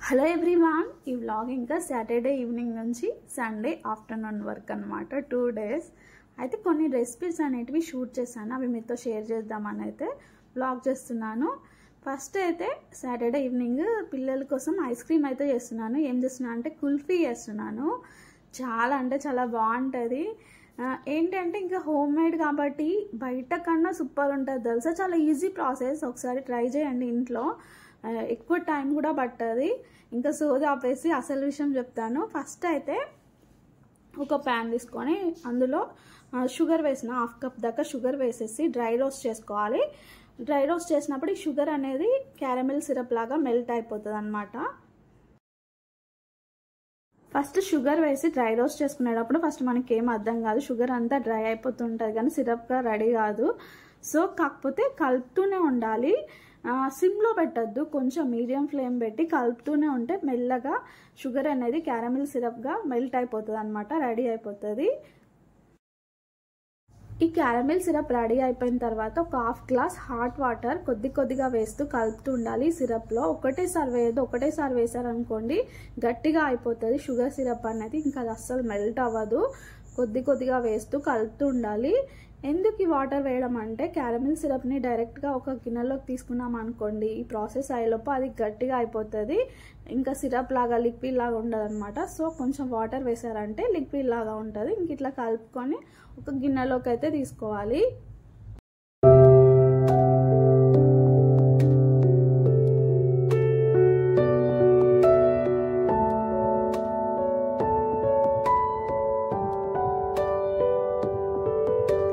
Hello everyone, ఈ vlog ఇంకా Saturday evening నుంచి సండే ఆఫ్టర్నూన్ వరకు అనమాట. 2 days అయితే కొన్ని రెసిపీస్ అనేటివి షూట్ చేశాను. అవి మీతో షేర్ చేద్దామని అయితే వ్లాగ్ చేస్తున్నాను. ఫస్ట్ అయితే సాటర్డే ఈవినింగ్ పిల్లల కోసం ఐస్ క్రీమ్ అయితే చేస్తున్నాను. ఏం చేస్తున్నాను అంటే కుల్ఫీ చేస్తున్నాను. చాలా అంటే చాలా బాగుంటుంది. ఏంటంటే ఇంకా హోమ్ మేడ్ కాబట్టి బయట కన్నా సూపర్ ఉంటుంది తెలుసా. చాలా ఈజీ ప్రాసెస్, ఒకసారి ట్రై చేయండి ఇంట్లో. ఎక్కువ టైం కూడా పట్టదు. ఇంకా సోది ఆపేసి అసలు విషయం చెప్తాను. ఫస్ట్ అయితే ఒక ప్యాన్ తీసుకొని అందులో షుగర్ వేసిన 1/2 cup దాకా షుగర్ వేసేసి డ్రై రోస్ట్ చేసుకోవాలి. డ్రై రోస్ట్ చేసినప్పుడు ఈ షుగర్ అనేది క్యారమెల్ సిరప్ లాగా మెల్ట్ అయిపోతుంది అనమాట. ఫస్ట్ షుగర్ వేసి డ్రై రోస్ట్ చేసుకునేటప్పుడు ఫస్ట్ మనకి ఏం అర్థం కాదు, షుగర్ అంతా డ్రై అయిపోతుంటుంది కానీ సిరప్గా రెడీ కాదు. సో కాకపోతే కలుపుతూనే ఉండాలి, సిమ్లో పెట్టద్దు, కొంచెం మీడియం ఫ్లేమ్ పెట్టి కలుపుతూనే ఉంటే మెల్లగా షుగర్ అనేది క్యారమెల్ సిరప్గా మెల్ట్ అయిపోతుంది అనమాట, రెడీ అయిపోతుంది. ఈ క్యారమెల్ సిరప్ రెడీ అయిపోయిన తర్వాత ఒక 1/2 glass హాట్ వాటర్ కొద్దిగా వేస్తూ కలుపుతూ ఉండాలి. సిరప్లో ఒకటేసారి వేయద్దు, ఒకటేసారి వేసారనుకోండి గట్టిగా అయిపోతుంది షుగర్ సిరప్ అనేది, ఇంకా అది అస్సలు మెల్ట్ అవ్వదు. కొద్దిగా వేస్తూ కలుపుతూ ఉండాలి. ఎందుకు ఈ వాటర్ వేయడం అంటే క్యారమెల్ సిరప్ని డైరెక్ట్గా ఒక గిన్నెలోకి తీసుకున్నాం అనుకోండి, ఈ ప్రాసెస్ అయ్యేలోపు అది గట్టిగా అయిపోతుంది, ఇంకా సిరప్ లాగా లిక్విడ్ లాగా ఉండదు అనమాట. సో కొంచెం వాటర్ వేసారంటే లిక్విడ్ లాగా ఉంటుంది. ఇంక ఇట్లా కలుపుకొని ఒక గిన్నెలోకి అయితే తీసుకోవాలి.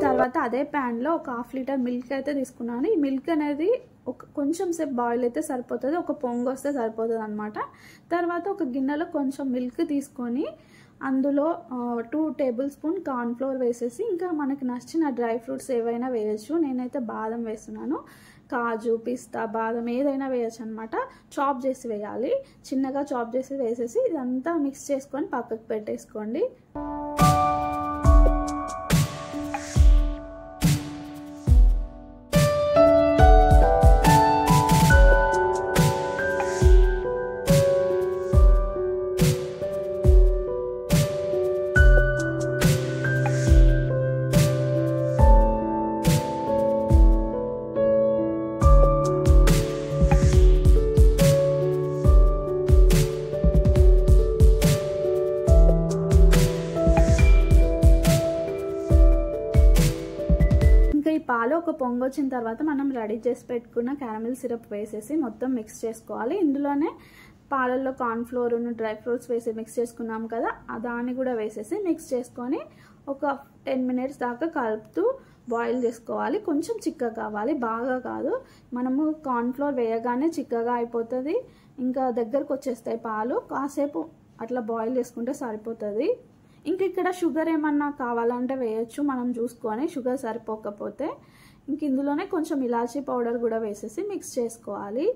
తర్వాత అదే ప్యాన్లో ఒక 1/2 liter మిల్క్ అయితే తీసుకున్నాను. ఈ మిల్క్ అనేది కొంచెం సేపు బాయిల్ అయితే సరిపోతుంది, ఒక పొంగు వస్తే సరిపోతుంది అనమాట. తర్వాత ఒక గిన్నెలో కొంచెం మిల్క్ తీసుకొని అందులో 2 tablespoon కార్న్ఫ్లోర్ వేసేసి ఇంకా మనకి నచ్చిన డ్రై ఫ్రూట్స్ ఏవైనా వేయచ్చు. నేనైతే బాదం వేస్తున్నాను, కాజు, పిస్తా, బాదం ఏదైనా వేయచ్చు అనమాట. చాప్ చేసి వేయాలి, చిన్నగా చాప్ చేసి వేసేసి ఇదంతా మిక్స్ చేసుకొని పక్కకు పెట్టేసుకోండి. పాలు ఒక పొంగు వచ్చిన తర్వాత మనం రెడీ చేసి పెట్టుకున్న క్యారమెల్ సిరప్ వేసేసి మొత్తం మిక్స్ చేసుకోవాలి. ఇందులోనే పాలల్లో కార్న్ఫ్లోర్ డ్రై ఫ్రూట్స్ వేసి మిక్స్ చేసుకున్నాం కదా, దాన్ని కూడా వేసేసి మిక్స్ చేసుకొని ఒక 10 minutes దాకా కలుపుతూ బాయిల్ చేసుకోవాలి. కొంచెం చిక్కగా కావాలి, బాగా కాదు. మనము కార్న్ఫ్లోర్ వేయగానే చిక్కగా అయిపోతుంది, ఇంకా దగ్గరకు వచ్చేస్తాయి పాలు. కాసేపు అట్లా బాయిల్ చేసుకుంటే సరిపోతుంది. ఇంక ఇక్కడ షుగర్ ఏమన్నా కావాలంటే వేయచ్చు మనం చూసుకొని, షుగర్ సరిపోకపోతే. ఇంక ఇందులోనే కొంచెం ఇలాచీ పౌడర్ కూడా వేసేసి మిక్స్ చేసుకోవాలి.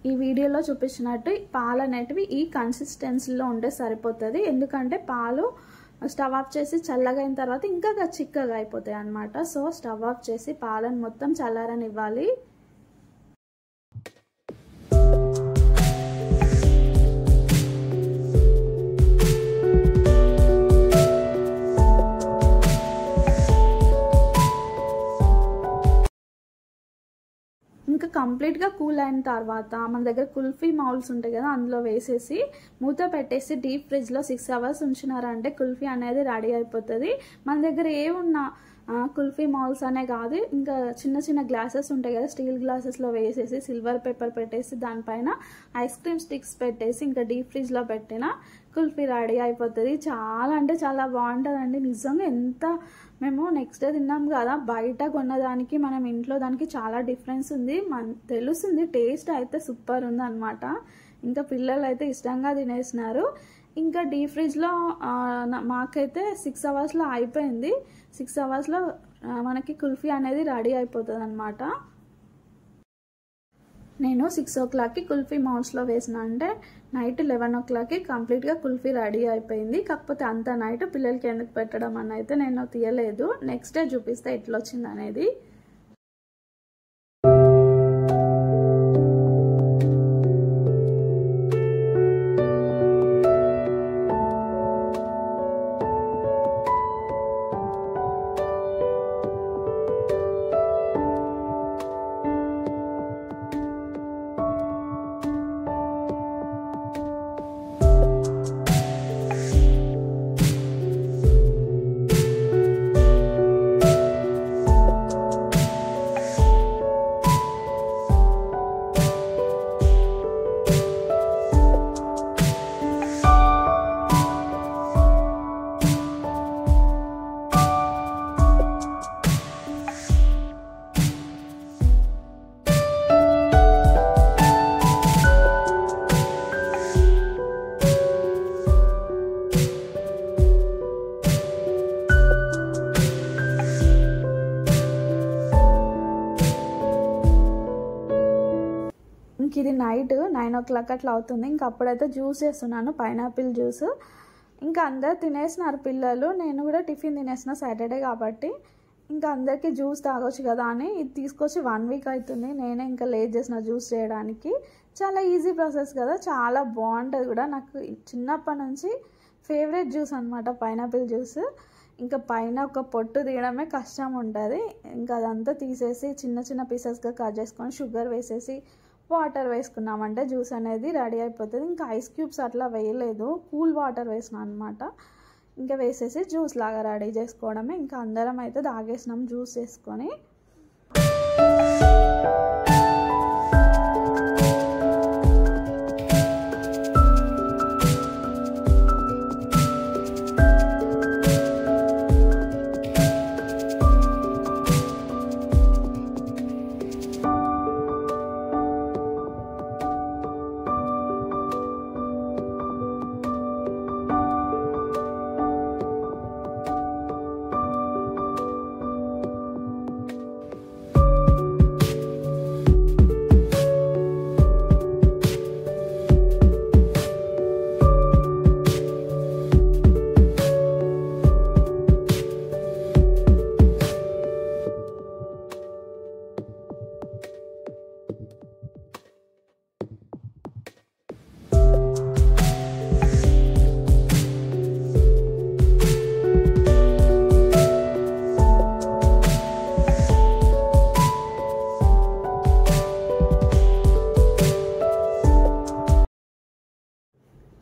ఈ వీడియోలో చూపించినట్టు పాలు అనేటివి ఈ కన్సిస్టెన్సీలో ఉంటే సరిపోతుంది. ఎందుకంటే పాలు స్టవ్ ఆఫ్ చేసి చల్లగా అయిన తర్వాత ఇంకా చిక్కగా అయిపోతాయి అన్నమాట. సో స్టవ్ ఆఫ్ చేసి పాలను మొత్తం చల్లారనివ్వాలి. ఇంకా కంప్లీట్గా కూల్ అయిన తర్వాత మన దగ్గర కుల్ఫీ మౌల్స్ ఉంటాయి కదా, అందులో వేసేసి మూత పెట్టేసి డీప్ ఫ్రిడ్జ్లో 6 hours ఉంచినారంటే కుల్ఫీ అనేది రెడీ అయిపోతుంది. మన దగ్గర ఏమున్నా కుల్ఫీ మౌల్స్ అనే కాదు, ఇంకా చిన్న గ్లాసెస్ ఉంటాయి కదా, స్టీల్ గ్లాసెస్లో వేసేసి సిల్వర్ పేపర్ పెట్టేసి దానిపైన ఐస్ క్రీమ్ స్టిక్స్ పెట్టేసి ఇంకా డీప్ ఫ్రిడ్జ్లో పెట్టిన కుల్ఫీ రెడీ అయిపోతుంది. చాలా అంటే చాలా బాగుంటుందండి నిజంగా. ఎంత మేము నెక్స్ట్ డే తిన్నాం కదా, బయట కొన్నదానికి మనం ఇంట్లో దానికి చాలా డిఫరెన్స్ ఉంది, తెలుస్తుంది. టేస్ట్ అయితే సూపర్ ఉంది అనమాట. ఇంకా పిల్లలు అయితే ఇష్టంగా తినేసినారు. ఇంకా డీప్ ఫ్రిడ్జ్లో మాకైతే 6 అవర్స్లో అయిపోయింది. 6 అవర్స్లో మనకి కుల్ఫీ అనేది రెడీ అయిపోతుంది అనమాట. నేను 6 o'clockకి కుల్ఫీ మౌల్స్లో వేసిన, అంటే నైట్ 11 o'clockకి కంప్లీట్గా కుల్ఫీ రెడీ అయిపోయింది. కాకపోతే అంత నైట్ పిల్లలకి ఎందుకు పెట్టడం అని అయితే నేను తీయలేదు. నెక్స్ట్ డే చూపిస్తే ఎట్లా వచ్చింది అనేది. ఇంక ఇది నైట్ 9 o'clock అట్లా అవుతుంది. ఇంక అప్పుడైతే జ్యూస్ చేస్తున్నాను, పైనాపిల్ జ్యూస్. ఇంకా అందరు తినేసినారు పిల్లలు, నేను కూడా టిఫిన్ తినేసిన, సాటర్డే కాబట్టి. ఇంకా అందరికీ జ్యూస్ తాగొచ్చు కదా అని ఇది తీసుకొచ్చి 1 week అవుతుంది. నేనే ఇంకా లేట్ చేసిన జ్యూస్ చేయడానికి. చాలా ఈజీ ప్రాసెస్ కదా, చాలా బాగుంటుంది కూడా. నాకు చిన్నప్పటి నుంచి ఫేవరెట్ జ్యూస్ అనమాట పైనాపిల్ జ్యూస్. ఇంకా పైన ఒక పొట్టు తీయడమే కష్టం ఉంటుంది. ఇంకా అదంతా తీసేసి చిన్న చిన్న పీసెస్గా కట్ చేసుకొని షుగర్ వేసేసి వాటర్ వేసుకున్నామంటే జ్యూస్ అనేది రెడీ అయిపోతుంది. ఇంకా ఐస్ క్యూబ్స్ అట్లా వేయలేదు, కూల్ వాటర్ వేసినా అనమాట. ఇంకా వేసేసి జ్యూస్ లాగా రెడీ చేసుకోవడమే. ఇంకా అందరం అయితే తాగేసినాం జ్యూస్ చేసుకొని.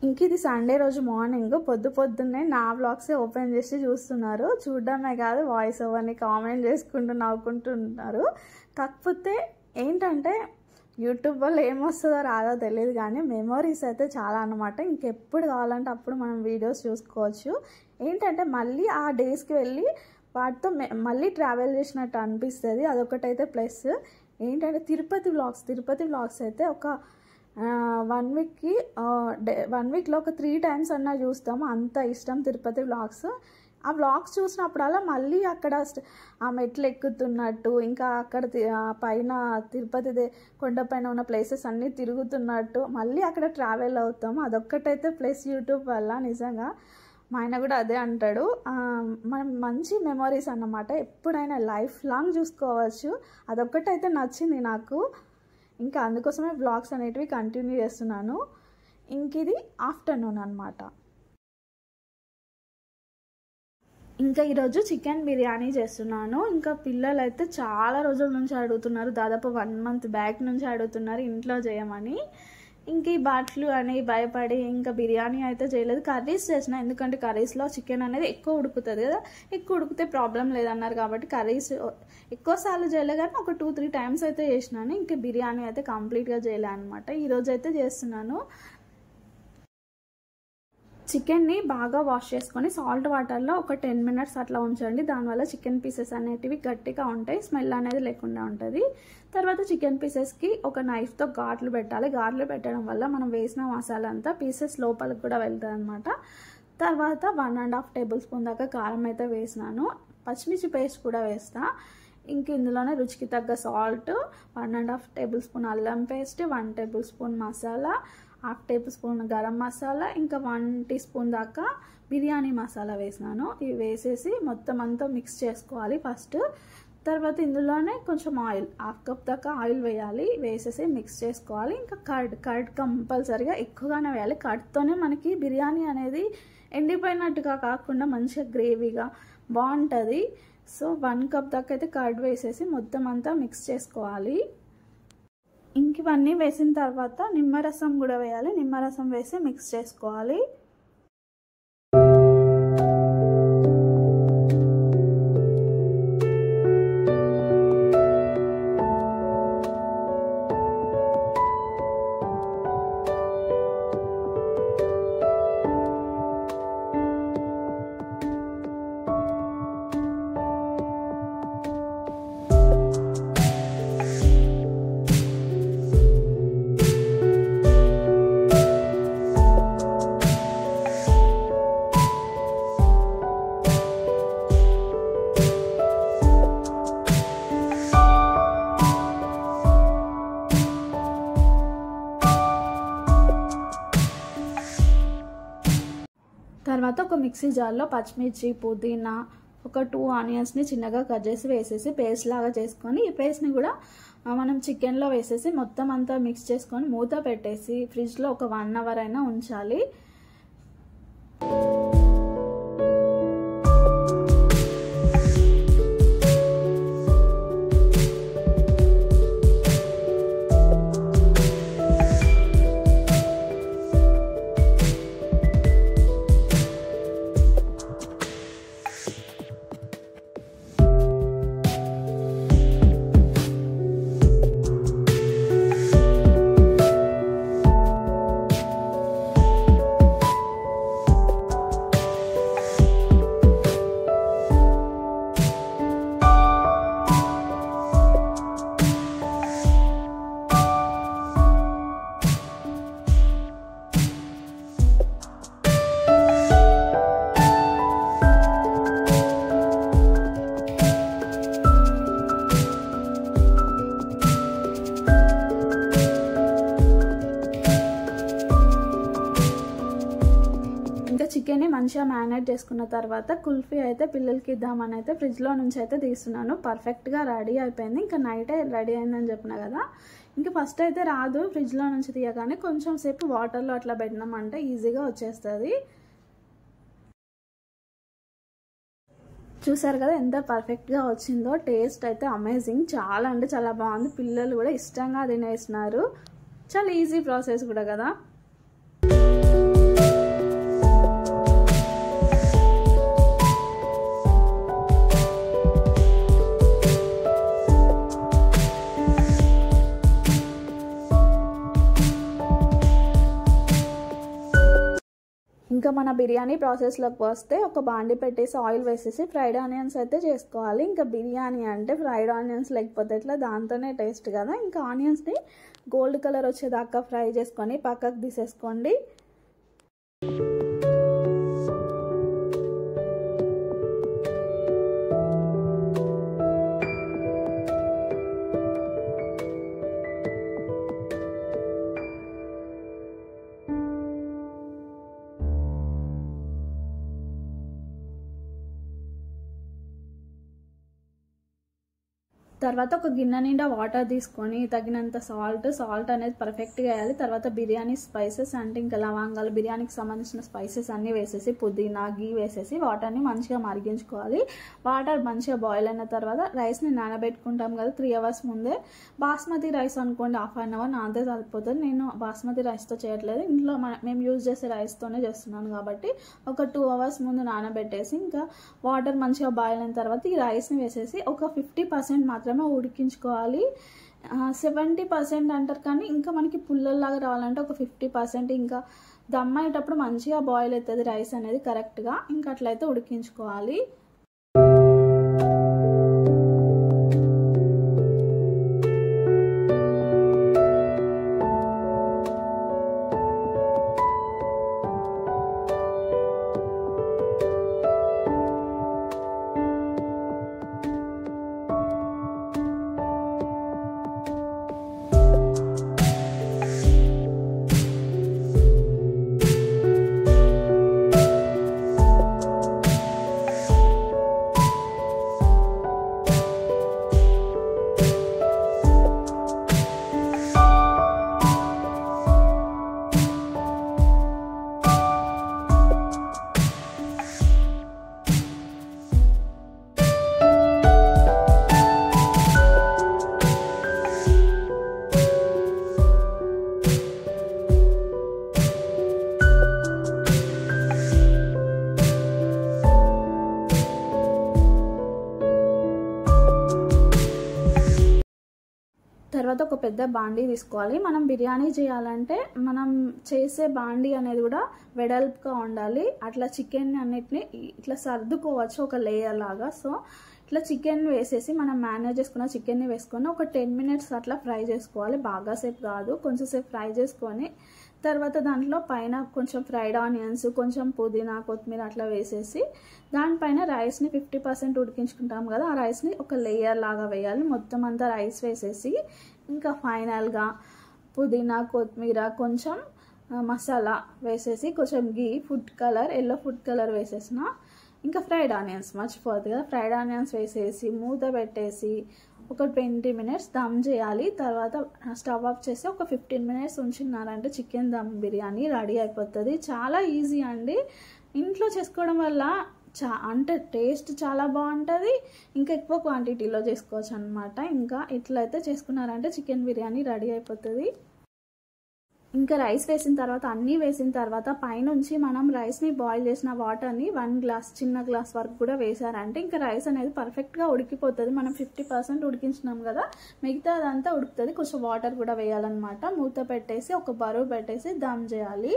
ఇంక ఇది సండే రోజు మార్నింగ్ పొద్దున్నే నా వ్లాగ్సే ఓపెన్ చేసి చూస్తున్నారు. చూడడమే కాదు వాయిస్ ఓవర్ని కామెంట్ చేసుకుంటూ నవ్వుకుంటున్నారు. కాకపోతే ఏంటంటే యూట్యూబ్ వల్ల ఏమొస్తుందో రాదో తెలియదు, కానీ మెమరీస్ అయితే చాలా అనమాట. ఇంకెప్పుడు కావాలంటే అప్పుడు మనం వీడియోస్ చూసుకోవచ్చు. ఏంటంటే మళ్ళీ ఆ డేస్కి వెళ్ళి వాటితో మళ్ళీ ట్రావెల్ చేసినట్టు అనిపిస్తుంది. అదొకటైతే ప్లస్. ఏంటంటే తిరుపతి వ్లాగ్స్ అయితే ఒక 1 వీక్లో ఒక 3 times అన్నా చూస్తాము. అంత ఇష్టం తిరుపతి వ్లాగ్స్. ఆ వ్లాగ్స్ చూసినప్పుడల్లా మళ్ళీ అక్కడ ఆ మెట్లు ఎక్కుతున్నట్టు, ఇంకా అక్కడ పైన తిరుపతి కొండపైన ఉన్న ప్లేసెస్ అన్నీ తిరుగుతున్నట్టు మళ్ళీ అక్కడ ట్రావెల్ అవుతాము. అదొక్కటైతే ప్లస్ యూట్యూబ్ వల్ల. నిజంగా మా ఆయన కూడా అదే అంటాడు. మనం మంచి మెమరీస్ అన్నమాట, ఎప్పుడైనా లైఫ్ లాంగ్ చూసుకోవచ్చు. అదొక్కటైతే నచ్చింది నాకు. ఇంకా అందుకోసమే వ్లాగ్స్ అనేటివి కంటిన్యూ చేస్తున్నాను. ఇంక ఇది ఆఫ్టర్నూన్ అనమాట. ఇంకా ఈరోజు చికెన్ బిర్యానీ చేస్తున్నాను. ఇంకా పిల్లలు అయితే చాలా రోజుల నుంచి అడుగుతున్నారు, దాదాపు 1 month బ్యాక్ నుంచి అడుగుతున్నారు ఇంట్లో చేయమని. ఇంక ఈ బాట్లు అని భయపడి ఇంకా బిర్యానీ అయితే చేయలేదు. కర్రీస్ చేసిన, ఎందుకంటే కర్రీస్లో చికెన్ అనేది ఎక్కువ ఉడుకుతుంది కదా, ఎక్కువ ఉడికితే ప్రాబ్లం లేదన్నారు కాబట్టి కర్రీస్ ఎక్కువసార్లు చేయలే, కానీ ఒక 2-3 times అయితే చేసినాను. ఇంకా బిర్యానీ అయితే కంప్లీట్గా చేయలే అనమాట. ఈరోజు అయితే చేస్తున్నాను. చికెన్ని బాగా వాష్ చేసుకొని సాల్ట్ వాటర్లో ఒక 10 మినిట్స్ అట్లా ఉంచండి. దానివల్ల చికెన్ పీసెస్ అనేటివి గట్టిగా ఉంటాయి, స్మెల్ అనేది లేకుండా ఉంటుంది. తర్వాత చికెన్ పీసెస్కి ఒక నైఫ్తో ఘాట్లు పెట్టాలి. ఘాట్లు పెట్టడం వల్ల మనం వేసిన మసాలా అంతా పీసెస్ లోపలికి కూడా వెళ్తుంది అనమాట. తర్వాత 1.5 టేబుల్ స్పూన్ దాకా కారం అయితే వేసినాను. పచ్చిమిర్చి పేస్ట్ కూడా వేస్తా. ఇంక ఇందులోనే రుచికి తగ్గ సాల్ట్, 1.5 టేబుల్ స్పూన్ అల్లం paste, 1 tablespoon masala, 1/2 tablespoon garam masala, ఇంకా 1 టీ స్పూన్ దాకా బిర్యానీ మసాలా వేసినాను. ఇవి వేసేసి మొత్తం అంతా మిక్స్ చేసుకోవాలి ఫస్ట్. తర్వాత ఇందులోనే కొంచెం ఆయిల్, 1/2 కప్ దాకా ఆయిల్ వేయాలి. వేసేసి మిక్స్ చేసుకోవాలి. ఇంకా కర్డ్ కంపల్సరీగా ఎక్కువగానే వేయాలి. కర్డ్తోనే మనకి బిర్యానీ అనేది ఎండిపోయినట్టుగా కాకుండా మంచిగా గ్రేవీగా బాగుంటుంది. సో 1 కప్ దాకా అయితే కర్డ్ వేసేసి మొత్తం అంతా మిక్స్ చేసుకోవాలి. ఇంక ఇవన్నీ వేసిన తర్వాత నిమ్మరసం కూడా వేయాలి. నిమ్మరసం వేసి మిక్స్ చేసుకోవాలి. తర్వాత ఒక మిక్సీ జార్లో పచ్చిమిర్చి, పుదీనా, ఒక 2 ఆనియన్స్ని చిన్నగా కట్ చేసి వేసేసి పేస్ట్ లాగా చేసుకొని ఈ పేస్ట్ని కూడా మనం చికెన్లో వేసేసి మొత్తం అంతా మిక్స్ చేసుకొని మూత పెట్టేసి ఫ్రిడ్జ్లో ఒక 1 అవర్ అయినా ఉంచాలి. చికెన్ని మంచిగా మ్యారినేట్ చేసుకున్న తర్వాత కుల్ఫీ అయితే పిల్లలకి ఇద్దామని అయితే ఫ్రిడ్జ్లో నుంచి అయితే తీస్తున్నాను. పర్ఫెక్ట్గా రెడీ అయిపోయింది. ఇంకా నైటే రెడీ అయిందని చెప్పిన కదా. ఇంకా ఫస్ట్ అయితే రాదు, ఫ్రిడ్జ్లో నుంచి తీయగానే కొంచెం సేపు వాటర్లో అట్లా పెట్టినామంటే ఈజీగా వచ్చేస్తుంది. చూసారు కదా ఎంత పర్ఫెక్ట్గా వచ్చిందో. టేస్ట్ అయితే అమేజింగ్, చాలా అంటే చాలా బాగుంది. పిల్లలు కూడా ఇష్టంగా తినేస్తున్నారు. చాలా ఈజీ ప్రాసెస్ కూడా కదా. ఇంకా మన బిర్యానీ ప్రాసెస్లోకి వస్తే ఒక బాండి పెట్టేసి ఆయిల్ వేసేసి ఫ్రైడ్ ఆనియన్స్ అయితే చేసుకోవాలి. ఇంకా బిర్యానీ అంటే ఫ్రైడ్ ఆనియన్స్ లేకపోతే ఎట్లా, దాంతోనే టేస్ట్ కదా. ఇంకా ఆనియన్స్ని గోల్డ్ కలర్ వచ్చేదాకా ఫ్రై చేసుకొని పక్కకు తీసేసుకోండి. తర్వాత ఒక గిన్నె నిండా వాటర్ తీసుకొని తగినంత సాల్ట్ అనేది పర్ఫెక్ట్గా వేయాలి. తర్వాత బిర్యానీ స్పైసెస్ అంటే ఇంకా లవంగాలు, బిర్యానీకి సంబంధించిన స్పైసెస్ అన్నీ వేసేసి పుదీనా, గీ వేసేసి వాటర్ని మంచిగా మరిగించుకోవాలి. వాటర్ మంచిగా బాయిల్ అయిన తర్వాత రైస్ని నానబెట్టుకుంటాం కదా 3 అవర్స్ ముందే. బాస్మతి రైస్ అనుకోండి 1/2 అవర్ నాదే సరిపోతుంది. నేను బాస్మతి రైస్తో చేయట్లేదు, ఇంట్లో మేము యూజ్ చేసే రైస్తోనే చేస్తున్నాను కాబట్టి ఒక 2 అవర్స్ ముందు నానబెట్టేసి ఇంకా వాటర్ మంచిగా బాయిల్ అయిన తర్వాత ఈ రైస్ని వేసేసి ఒక 50% మాత్రమే ఉడికించుకోవాలి. 70% అంటారు, కానీ ఇంకా మనకి పుల్లల్లాగా రావాలంటే ఒక 50%. ఇంకా దమ్ అయ్యేటప్పుడు మంచిగా బాయిల్ అవుతుంది రైస్ అనేది కరెక్ట్గా. ఇంకా అట్లయితే ఉడికించుకోవాలి. తర్వాత ఒక పెద్ద బాండీ తీసుకోవాలి. మనం బిర్యానీ చేయాలంటే మనం చేసే బాండీ అనేది కూడా వెడల్పుగా ఉండాలి. అట్లా చికెన్ అన్నిటిని ఇట్లా సర్దుకోవచ్చు ఒక లేయర్ లాగా. సో ఇట్లా చికెన్ వేసేసి మనం మ్యారినేట్ చేసుకున్న చికెన్ని వేసుకొని ఒక 10 minutes అట్లా ఫ్రై చేసుకోవాలి. బాగా సేపు కాదు, కొంచెం సేపు ఫ్రై చేసుకొని తర్వాత దాంట్లో పైన కొంచెం ఫ్రైడ్ ఆనియన్స్, కొంచెం పుదీనా, కొత్తిమీర అట్లా వేసేసి దానిపైన రైస్ని 50% ఉడికించుకుంటాం కదా, ఆ రైస్ని ఒక లేయర్ లాగా వేయాలి. మొత్తం అంతా రైస్ వేసేసి ఇంకా ఫైనల్గా పుదీనా, కొత్తిమీర, కొంచెం మసాలా వేసేసి కొంచెం ghee, food colour, yellow food colour వేసేసిన ఇంకా ఫ్రైడ్ ఆనియన్స్ మర్చిపోద్దు కదా, ఫ్రైడ్ ఆనియన్స్ వేసేసి మూత పెట్టేసి ఒక 20 minutes దమ్ చేయాలి. తర్వాత స్టవ్ ఆఫ్ చేసి ఒక 15 minutes ఉంచున్నారంటే చికెన్ దమ్ బిర్యానీ రెడీ అయిపోతుంది. చాలా ఈజీ అండి. ఇంట్లో చేసుకోవడం వల్ల అంటే టేస్ట్ చాలా బాగుంటుంది. ఇంకా ఎక్కువ క్వాంటిటీలో చేసుకోవచ్చు అనమాట. ఇంకా ఇట్లయితే చేసుకున్నారంటే చికెన్ బిర్యానీ రెడీ అయిపోతుంది. ఇంకా రైస్ వేసిన తర్వాత అన్నీ వేసిన తర్వాత పైనుంచి మనం రైస్ని బాయిల్ చేసిన వాటర్ని 1 glass చిన్న గ్లాస్ వరకు కూడా వేసారంటే ఇంకా రైస్ అనేది పర్ఫెక్ట్గా ఉడికిపోతుంది. మనం 50% ఉడికించినాం కదా, మిగతా అదంతా ఉడుకుతుంది. కొంచెం వాటర్ కూడా వేయాలన్నమాట. మూత పెట్టేసి ఒక బరువు పెట్టేసి దమ్ చేయాలి.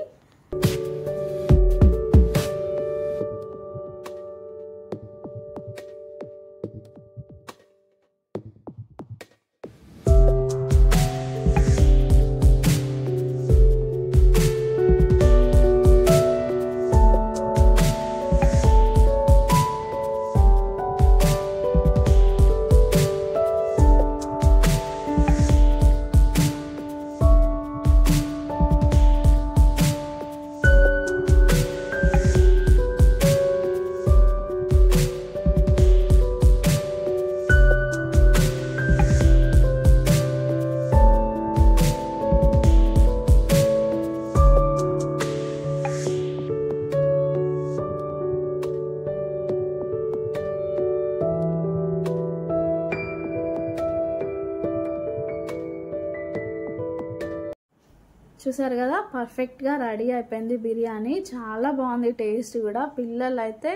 చూసారు కదా, పర్ఫెక్ట్గా రెడీ అయిపోయింది బిర్యానీ. చాలా బాగుంది టేస్ట్ కూడా. పిల్లలు అయితే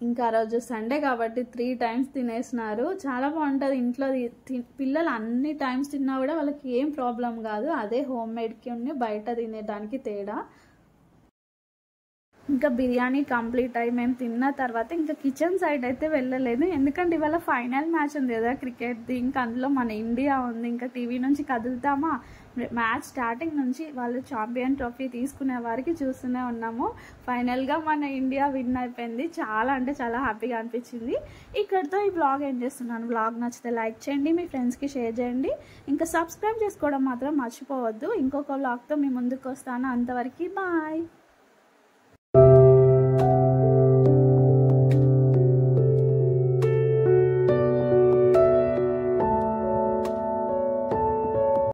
ఇంకా ఆ రోజు సండే కాబట్టి 3 times తినేసినారు. చాలా బాగుంటుంది. ఇంట్లో పిల్లలు అన్ని టైమ్స్ తిన్నా కూడా వాళ్ళకి ఏం ప్రాబ్లం కాదు. అదే హోమ్ మేడ్కి ఉన్న బయట తినేదానికి తేడా. ఇంకా బిర్యానీ కంప్లీట్ అయ్యి మేము తిన్న తర్వాత ఇంకా కిచెన్ సైడ్ అయితే వెళ్ళలేదు. ఎందుకంటే ఇవాళ ఫైనల్ మ్యాచ్ ఉంది కదా క్రికెట్ది. ఇంకా అందులో మన ఇండియా ఉంది. ఇంకా టీవీ నుంచి కదులుతామా, మ్యాచ్ స్టార్టింగ్ నుంచి వాళ్ళు ఛాంపియన్ ట్రోఫీ తీసుకునే వారికి చూస్తూనే ఉన్నాము. ఫైనల్గా మన ఇండియా విన్ అయిపోయింది. చాలా అంటే చాలా హ్యాపీగా అనిపించింది. ఇక్కడితో ఈ బ్లాగ్ ఏం చేస్తున్నాను. బ్లాగ్ నచ్చితే లైక్ చేయండి, మీ ఫ్రెండ్స్కి షేర్ చేయండి, ఇంకా సబ్స్క్రైబ్ చేసుకోవడం మాత్రం మర్చిపోవద్దు. ఇంకొక బ్లాగ్తో మీ ముందుకు వస్తాను. అంతవరకు బాయ్.